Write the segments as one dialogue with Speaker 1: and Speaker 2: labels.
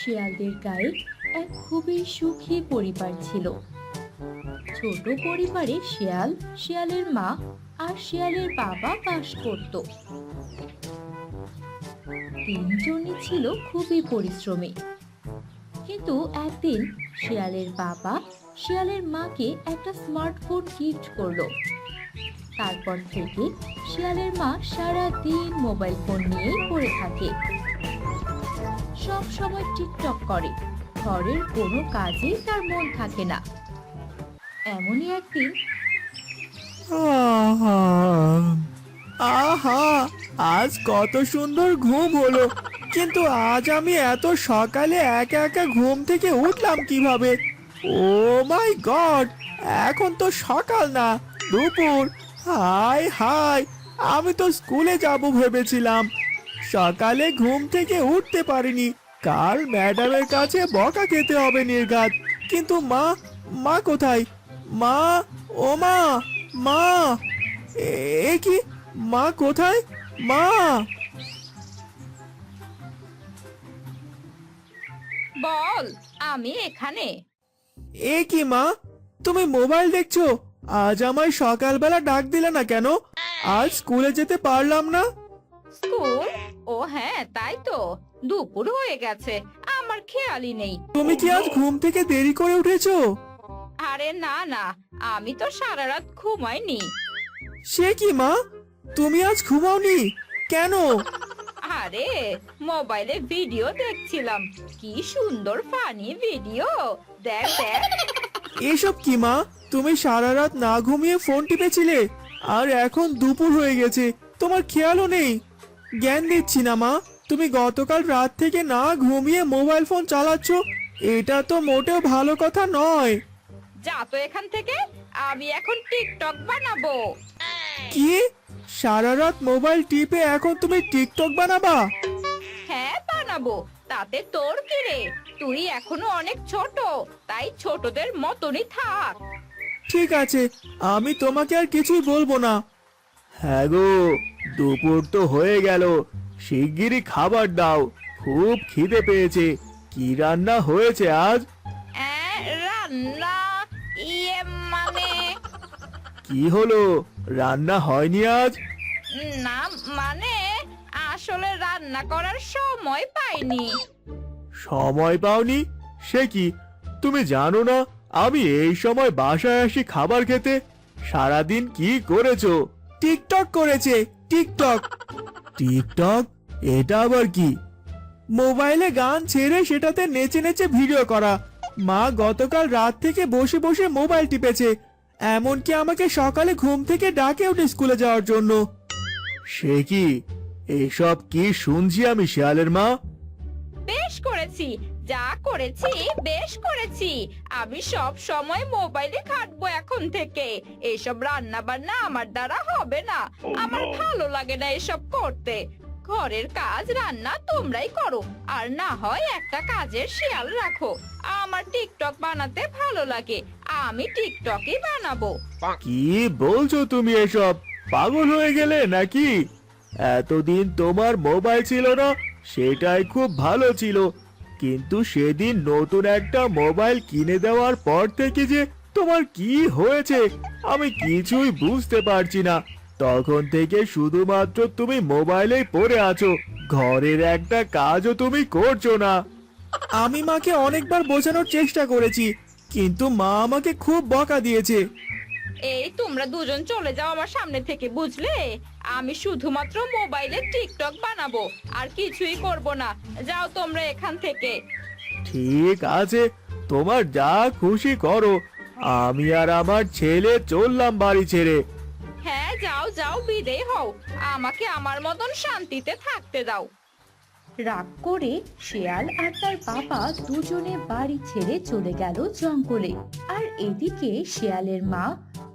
Speaker 1: শিয়ালদের গায়ে এক খুবই সুখী পরিবার ছিল। ছোট পরিবারে শিয়াল, শিয়ালের মা আর শিয়ালের বাবা বাস করত। তিনজনই ছিল খুবই পরিশ্রমী। কিন্তু একদিন শিয়ালের বাবা শিয়ালের মাকে একটা স্মার্টফোন গিফট করলো। তারপর থেকে শিয়ালের মা সারা দিন মোবাইল ফোন নিয়েই পড়ে থাকে, সব সময় টিকটক করে। ঘরের কোনো কাজেই তার মন থাকে না। এমনই একদিন
Speaker 2: আহা আহা, আজ কত সুন্দর ঘুম হলো, কিন্তু আজ আমি এত সকালে একা একা ঘুম থেকে উঠলাম কিভাবে? ও মাই গড, এখন তো সকাল না, দুপুর। হাই হাই, আমি তো স্কুলে যাব ভেবেছিলাম। সকালে ঘুম থেকে উঠতে পারিনি, কাল ম্যাডামের কাছে বকা খেতে হবে নির্ঘাত। কিন্তু মা, মা কোথায়? মা, ও মা, মা, এ কি? মা কোথায়? মা!
Speaker 1: বল, আমি এখানে।
Speaker 2: এ কি মা, তুমি মোবাইল দেখছো? আজ আমায় সকালবেলা ডাক দিলে না কেন? আজ স্কুলে যেতে পারলাম না।
Speaker 1: স্কুল? ও হ্যাঁ, তাই তো, দুপুর হয়ে গেছে, আমার খেয়ালই নেই।
Speaker 2: তুমি কি আজ ঘুম থেকে দেরি করে উঠেছো?
Speaker 1: আরে না না, আমি তো সারা রাত ঘুমাইনি।
Speaker 2: সে কি মা, তুমি আজ ঘুমাওনি কেন?
Speaker 1: আরে মোবাইলে ভিডিও দেখছিলাম, কি সুন্দর ফানি ভিডিও। দেখ দেখ।
Speaker 2: এসব কি মা, তুমি সারা রাত না ঘুমিয়ে ফোন টিপেছিলে, আর এখন দুপুর হয়ে গেছে, তোমার খেয়ালও নেই। জ্ঞান দিচ্ছি না মা, তুমি গতকাল রাত থেকে না ঘুমিয়ে মোবাইল ফোন চালাচ্ছ, এটা তো মোটেও ভালো কথা নয়।
Speaker 1: যা তো এখান থেকে, আমি এখন টিকটক বানাবো।
Speaker 2: কি? সারা রাত মোবাইল টিপে এখন তুমি টিকটক বানাবা?
Speaker 1: হ্যাঁ বানাবো, তাতে তোর কি রে? তুই এখনো অনেক ছোট, তাই ছোটদের মতনই থাক।
Speaker 2: ঠিক আছে, আমি তোমাকে আর কিছুই বলবো না। হ্যাঁ গো, দুপুর তো হয়ে গেল, শিগগিরই খাবার দাও, খুব খিদে পেয়েছে। কি রান্না হয়েছে আজ?
Speaker 1: রান্না? ইয়ে মানে,
Speaker 2: কি হলো, রান্না হয়নি আজ?
Speaker 1: না মানে, আসলে রান্না করার সময় পাইনি।
Speaker 2: সময় পাওনি? সে কি, তুমি জানো না আমি এই সময় বাসায় আসি খাবার খেতে? সারাদিন কি করেছো? টিকটক করেছে, টিকটক। টিকটক? এটা আবার কি? মোবাইলে গান ছেড়ে সেটাতে নেচে নেচে ভিডিও করা। মা গতকাল রাত থেকে বসে বসে মোবাইল টিপেছে, এমনকি আমাকে সকালে ঘুম থেকে ডাকে ওঠে স্কুলে যাওয়ার জন্য। সে কি, এসব কি শুনছি আমি শিয়ালের মা?
Speaker 1: বেশ করেছি, যা করেছি বেশ করেছি। আমি সব সময় মোবাইলে ঘাঁটবো এখন থেকে। এসব রান্না বান্না আমার দ্বারা হবে না। আমার ভালো লাগে না এসব করতে। ঘরের কাজ রান্না তোমরাই করো, আর না হয় একটা কাজের শিয়াল রাখো। আমার টিকটক বানাতে ভালো লাগে, আমি টিকটকই বানাবো।
Speaker 2: কি বলছো তুমি এসব? পাগল হয়ে গেলে নাকি? এতদিন তোমার মোবাইল ছিল না, সেটাই খুব ভালো ছিল, কিন্তু সেদিন নতুন একটা মোবাইল কিনে দেওয়ার পর থেকে যে তোমার কি হয়েছে আমি কিছুই বুঝতে পারছি না। তখন থেকে শুধুমাত্র তুমি মোবাইলেই পড়ে আছো, ঘরের একটা কাজও তুমি করছো না। আমি মাকে অনেকবার বোঝানোর চেষ্টা করেছি, কিন্তু মা আমাকে খুব বকা দিয়েছে।
Speaker 1: এই তোমরা দুজন চলে যাও আমার সামনে থেকে, বুঝলে? আমি শুধুমাত্র মোবাইলে টিকটক বানাবো, আর কিছুই করব না। যাও তোমরা এখান থেকে।
Speaker 2: ঠিক আছে, তোমার যা খুশি করো, আমি আর আমার ছেলে চললাম বাড়ি ছেড়ে।
Speaker 1: হ্যাঁ যাও যাও, বিদেয় হও, আমাকে আমার মতন শান্তিতে থাকতে দাও। রাগ করে শিয়াল আর তার বাবা দুজনে বাড়ি ছেড়ে চলে গেল জঙ্গলে। আর এদিকে শিয়ালের মা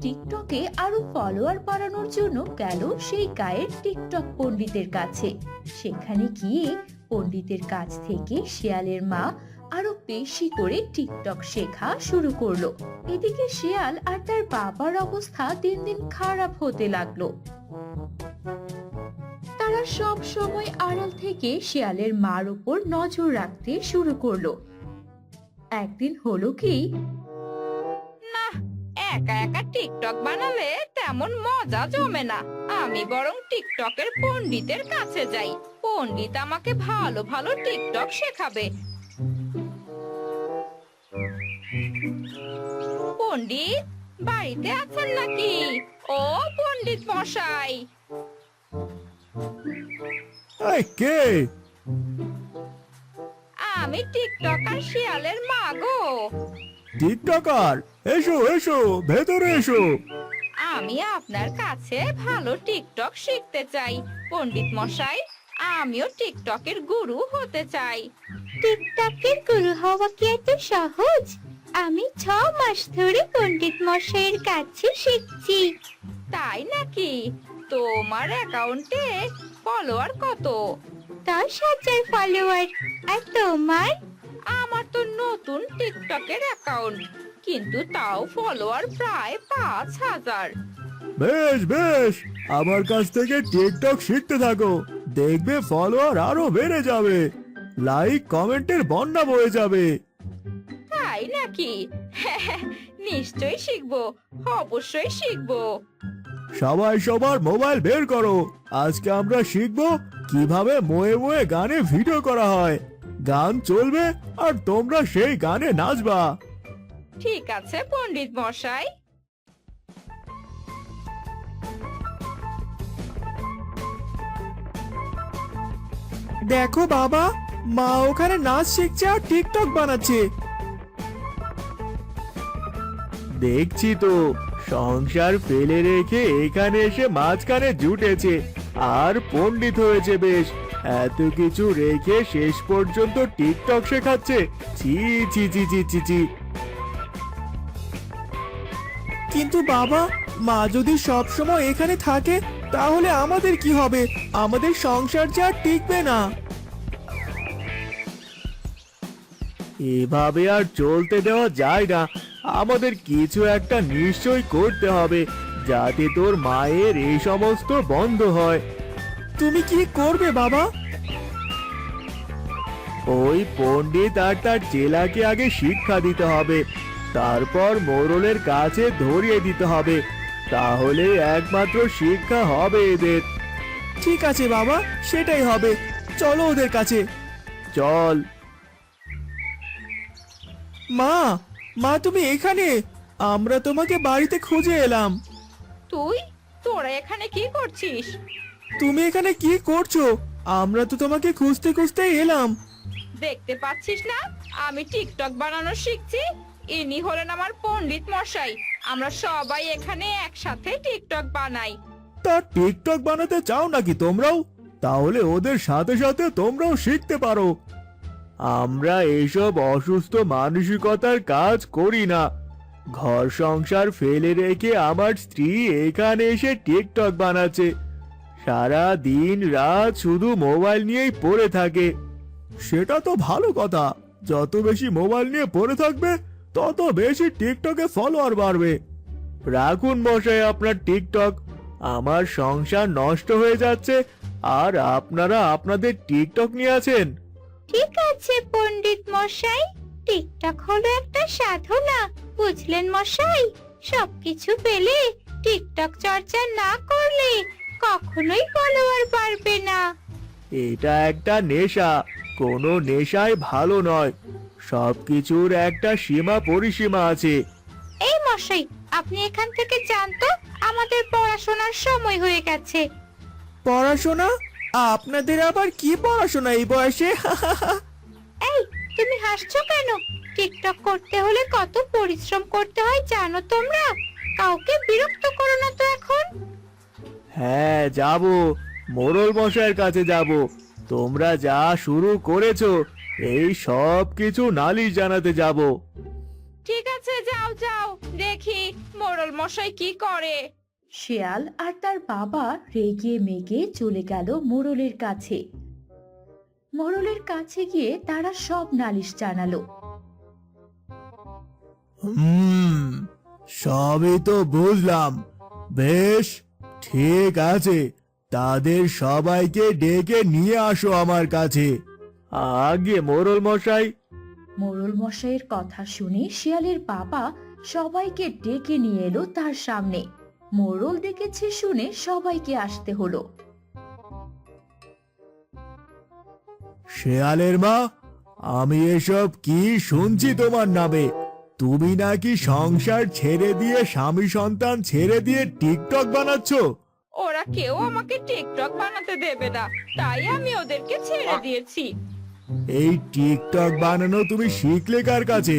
Speaker 1: টিকটকে আরো ফলোয়ার বাড়ানোর জন্য গেল সেই গায়ের টিকটক পণ্ডিতের কাছে। সেখানে গিয়ে পণ্ডিতের কাছ থেকে শিয়ালের মা আরো বেশি করে টিকটক শেখা শুরু করলো। এদিকে শিয়াল আর তার বাবার অবস্থা দিন দিন খারাপ হতে লাগলো। তারা তারা সব সময় আড়াল থেকে শিয়ালের মার উপর নজর রাখতে শুরু করলো। একদিন হলো কি, না, একা একা টিকটক বানালে তেমন মজা জমে না। আমি বরং টিকটকের পণ্ডিতের কাছে যাই। পণ্ডিত আমাকে ভালো ভালো টিকটক শেখাবে। পণ্ডিত বাড়িতে আছেন নাকি? ও পণ্ডিত মশাই।
Speaker 2: এই কে?
Speaker 1: আমি টিকটকার শিয়ালের মা গো।
Speaker 2: টিকটকার, এসো এসো, ভেতরে এসো।
Speaker 1: আমি আপনার কাছে ভালো টিকটক শিখতে চাই পণ্ডিত মশাই। আমিও টিকটকের গুরু হতে চাই।
Speaker 3: টিকটকের গুরু হওয়া কি এত সহজ? আমি 6 মাস ধরে পণ্ডিত মশাইয়ের কাছে শিখছি।
Speaker 1: তাই নাকি? তোমার অ্যাকাউন্টে ফলোয়ার কত?
Speaker 3: 10,000 ফলোয়ার। আর তোমার?
Speaker 1: আমার তো নতুন টিকটকের অ্যাকাউন্ট, কিন্তু তাও ফলোয়ার প্রায় 5,000।
Speaker 2: বেশ বেশ, আমার কাছ থেকে টিকটক শিখতে থাকো, দেখবে ফলোয়ার আরো বেড়ে যাবে, লাইক কমেন্টের বন্যা বয়ে যাবে।
Speaker 1: তাই নাকি? নিশ্চয়ই শিখবো, অবশ্যই শিখবো।
Speaker 2: সবাই সবার মোবাইল বের করো, আজকে আমরা শিখবো কিভাবে মোয়ে মোয়ে গানে ভিডিও করা হয়। গান চলবে আর তোমরা সেই গানে নাচবা।
Speaker 1: ঠিক আছে পণ্ডিত মশাই।
Speaker 2: দেখো বাবা, মা ওখানে নাচ শিখছে আর টিকটক বানাচ্ছে। দেখছি তো, সংসার ফেলে রেখে এখানে এসে মাঝখানে জুটেছে আর পণ্ডিত হয়েছে বেশ। এত কিছু রেখে শেষ পর্যন্ত টিকটক শেখাচ্ছে। ছি ছি ছি ছি ছি ছি। কিন্তু বাবা, মা যদি সব সময় এখানে থাকে তাহলে আমাদের কি হবে? আমাদের সংসার যে আর টিকবে না। এভাবে আর চলতে দেওয়া যায় না, আমাদের কিছু একটা নিশ্চয় করতে হবে যাতে তোর মায়ের এই সমস্ত বন্ধ হয়। তুমি কি করবে বাবা? ওই পণ্ডিত আর তার চেলাকে আগে শিক্ষা দিতে হবে, তারপর মোড়লের কাছে ধরিয়ে দিতে হবে, তাহলে একমাত্র শিক্ষা হবে এদের। ঠিক আছে বাবা, সেটাই হবে, চলো ওদের কাছে। চল। মা, মা তুমি এখানে? আমরা তোমাকে বাড়িতে খুঁজে এলাম।
Speaker 1: তোরা এখানে কি করছিস?
Speaker 2: তুমি এখানে কি করছো? আমরা তো তোমাকে খুঁজতে খুঁজতে এলাম।
Speaker 1: দেখতে পাচ্ছিস না আমি টিকটক বানানো শিখছি? ইনি হলেন আমার পণ্ডিত মশাই। আমরা সবাই এখানে একসাথে টিকটক বানাই।
Speaker 2: তা টিকটক বানাতে চাও নাকি তোমরাও? তাহলে ওদের সাথে সাথে তোমরাও শিখতে পারো। আমরা এইসব অসুস্থ মানসিকতার কাজ করি না। ঘর সংসার ফেলে রেখে আমার স্ত্রী এখানে এসে টিকটক বানাচ্ছে, সারা দিন রাত শুধু মোবাইল নিয়েই পড়ে থাকে। সেটা তো ভালো কথা, যত বেশি মোবাইল নিয়ে পড়ে থাকবে তত বেশি টিকটকে ফলোয়ার বাড়বে। রাখুন মশাই আপনার টিকটক, আমার সংসার নষ্ট হয়ে যাচ্ছে আর আপনারা আপনাদের টিকটক নিয়ে আছেন।
Speaker 3: ঠিক আছে পণ্ডিত মশাই, টিকটক হলো একটা সাধনা, বুঝলেন মশাই? সবকিছু পেলে টিকটক চর্চা না করলে কখনোই ফলোয়ার বাড়বে না।
Speaker 2: এটা একটা নেশা, কোনো নেশাই ভালো নয়, সবকিছুর একটা সীমা পরিসীমা আছে।
Speaker 3: এই মশাই, আপনি এখান থেকে যান তো, আমাদের পড়াশোনার সময় হয়ে গেছে।
Speaker 2: পড়াশোনা? আপনাদের আবার কি পড়াশোনা এই বয়সে?
Speaker 3: এই, তুমি হাসছো কেন? টিকটক করতে হলে কত পরিশ্রম করতে হয় জানো তোমরা? কাউকে বিরক্ত করো না তো এখন।
Speaker 2: হ্যাঁ যাব, মোড়ল মশাইয়ের কাছে যাব। তোমরা যা শুরু করেছো এই সব কিছু নালিশ জানাতে যাব।
Speaker 1: ঠিক আছে, যাও যাও, দেখি মোড়ল মশাই কি করে। শিয়াল আর তার বাবা রেগে মেগে চলে গেল মোড়লের কাছে। মোড়লের কাছে গিয়ে তারা সব নালিশ জানালো।
Speaker 2: সবই তো বুঝলাম, বেশ ঠিক আছে, তাদের সবাইকে ডেকে নিয়ে আসো আমার কাছে। আগে মোড়ল মশাই।
Speaker 1: মোড়ল মশাইয়ের কথা শুনে শিয়ালের বাবা সবাইকে ডেকে নিয়ে এলো তার সামনে। মোড়ল ডেকেছে শুনে সবাইকে আসতে হলো।
Speaker 2: শেয়ালের মা, আমি এসব কি শুনছি তোমার নামে? তুমি নাকি সংসার ছেড়ে দিয়ে, স্বামী সন্তান ছেড়ে দিয়ে টিকটক বানাচ্ছ?
Speaker 1: ওরা কেউ আমাকে টিকটক বানাতে দেবে না, তাই আমি ওদেরকে ছেড়ে দিয়েছি।
Speaker 2: এই টিকটক বানানো তুমি শিখলে কার কাছে?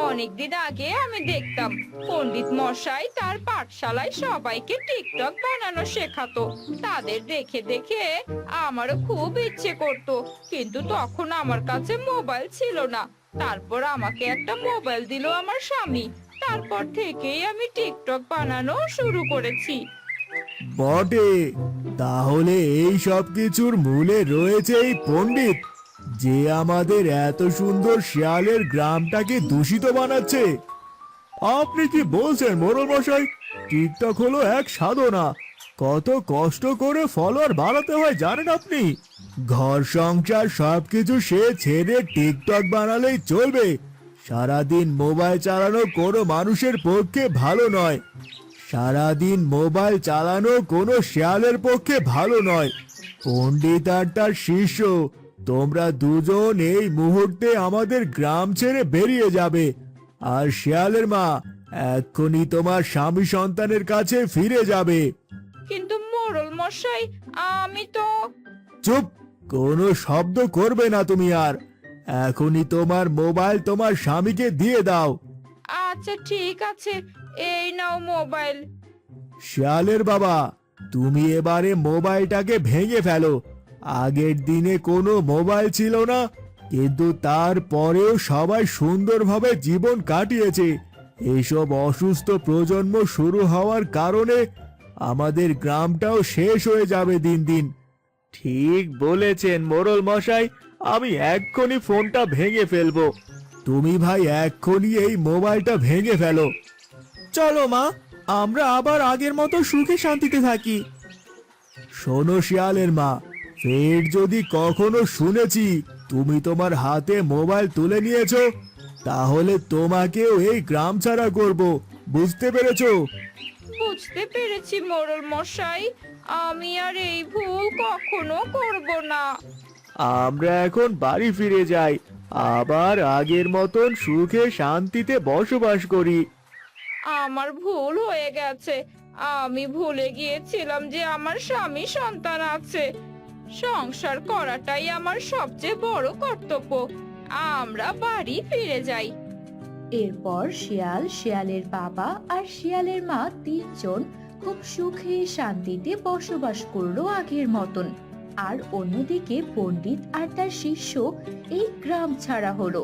Speaker 1: অনেকদিন আগে আমি দেখতাম পণ্ডিত মশাই তার পাঠশালায় সবাইকে টিকটক বানানো শেখাতো। তাদের দেখে দেখে আমারও খুব ইচ্ছে করতো, কিন্তু তখন আমার কাছে মোবাইল ছিল না। তারপর আমাকে একটা মোবাইল দিল আমার স্বামী। তারপর থেকেই আমি টিকটক বানানো শুরু করেছি।
Speaker 2: বটে, তাহলে এই সব কিছুর মূলে রয়েছে এই পণ্ডিত, যে আমাদের এত সুন্দর শিয়ালের গ্রামটাকে দূষিত বানাচ্ছে। আপনি কি বলছেন মোড়ল মশাই? টিকটক হলো এক সাধনা। কত কষ্ট করে ফলোয়ার বাড়াতে হয় জানেন আপনি? ঘর সংসার সবকিছু সে ছেড়ে টিকটক বানালেই চলবে? সারাদিন মোবাইল চালানো কোনো মানুষের পক্ষে ভালো নয়। সারাদিন মোবাইল চালানো কোনো শিয়ালের পক্ষে ভালো নয়। পণ্ডিত আর তার শিষ্য, তোমরা দুজন এই মুহূর্তে আমাদের গ্রাম ছেড়ে বেরিয়ে যাবে। আর শিয়ালের মা, এক্ষুনি তোমার স্বামী সন্তানের কাছে ফিরে যাবে।
Speaker 1: কিন্তু মোড়ল মশাই, আমি তো...
Speaker 2: চুপ! কোনো শব্দ করবে না তুমি আর। এখনই তোমার মোবাইল তোমার স্বামীকে দিয়ে দাও।
Speaker 1: আচ্ছা ঠিক আছে, এই নাও মোবাইল।
Speaker 2: শিয়ালের বাবা, তুমি এবারে মোবাইলটাকে ভেঙে ফেলো। আগের দিনে কোনো মোবাইল ছিল না, কিন্তু তারপরেও সবাই সুন্দরভাবে জীবন কাটিয়েছে। এইসব অসুস্থ প্রজন্ম শুরু হওয়ার কারণে আমাদের গ্রামটাও শেষ হয়ে যাবে দিন দিন। ঠিক বলেছেন মোড়ল মশাই, আমি এক্ষুনি ফোনটা ভেঙে ফেলবো। তুমি ভাই এক্ষুনি এই মোবাইলটা ভেঙে ফেলো। চলো মা, আমরা আবার আগের মতো সুখে শান্তিতে থাকি। শোনো শিয়ালের মা, ফের যদি কখনো শুনেছি তুমি তোমার হাতে মোবাইল তুলে নিয়েছো, তাহলে তোমাকেও এই গ্রাম ছাড়া করব। বুঝতে পেরেছো?
Speaker 1: বুঝতে পেরেছি মোড়ল মশাই, আমি আর এই ভুল কখনো করব না।
Speaker 2: আমরা এখন বাড়ি ফিরে যাই, আবার আগের মতন সুখে শান্তিতে বসবাস করি।
Speaker 1: আমার ভুল হয়ে গেছে। আমি ভুলে গিয়েছিলাম যে আমার স্বামী সন্তান আছে। সংসার করাটাই আমার সবচেয়ে বড় কর্তব্য। আমরা বাড়ি ফিরে যাই। এরপর শিয়াল, শিয়ালের বাবা আর শিয়ালের মা তিনজন খুব সুখে শান্তিতে বসবাস করলো আগের মতন। আর অন্যদিকে পণ্ডিত আর তার শিষ্য এই গ্রাম ছাড়া হলো।